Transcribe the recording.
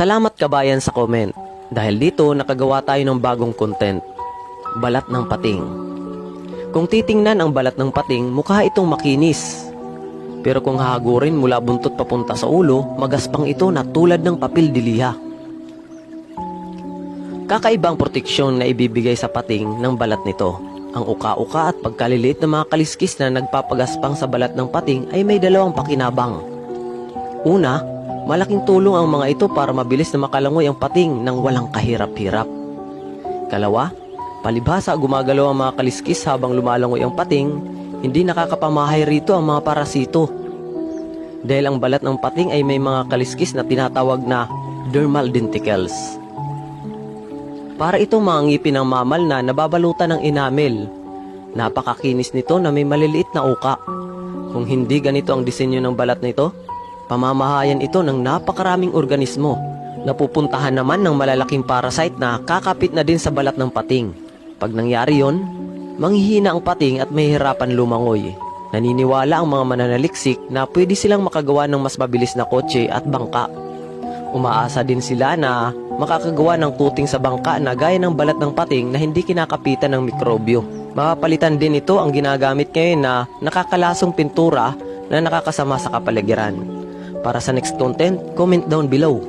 Salamat kabayan sa comment. Dahil dito nakagawa tayo ng bagong content. Balat ng pating. Kung titingnan ang balat ng pating, mukha itong makinis. Pero kung hahagurin mula buntot papunta sa ulo, magaspang ito na tulad ng papel diliha. Kakaibang proteksyon na ibibigay sa pating ng balat nito. Ang uka-uka at pagkaliliit ng mga kaliskis na nagpapagaspang sa balat ng pating ay may dalawang pakinabang. Una, malaking tulong ang mga ito para mabilis na makalangoy ang pating nang walang kahirap-hirap. Kalawa, palibhasa gumagalaw ang mga kaliskis habang lumalangoy ang pating, hindi nakakapamahay rito ang mga parasito. Dahil ang balat ng pating ay may mga kaliskis na tinatawag na dermal denticles. Para itong mga ngipin ng mamal na nababalutan ng enamel. Napakakinis nito na may maliliit na uka. Kung hindi ganito ang disenyo ng balat nito, pamamahayan ito ng napakaraming organismo. Napupuntahan naman ng malalaking parasite na kakapit na din sa balat ng pating. Pag nangyari yon, manghihina ang pating at mahihirapan lumangoy. Naniniwala ang mga mananaliksik na pwede silang makagawa ng mas mabilis na kotse at bangka. Umaasa din sila na makakagawa ng kuting sa bangka na gaya ng balat ng pating na hindi kinakapitan ng mikrobyo. Mapapalitan din ito ang ginagamit ngayon na nakakalasong pintura na nakakasama sa kapaligiran. Para sa next content, comment down below.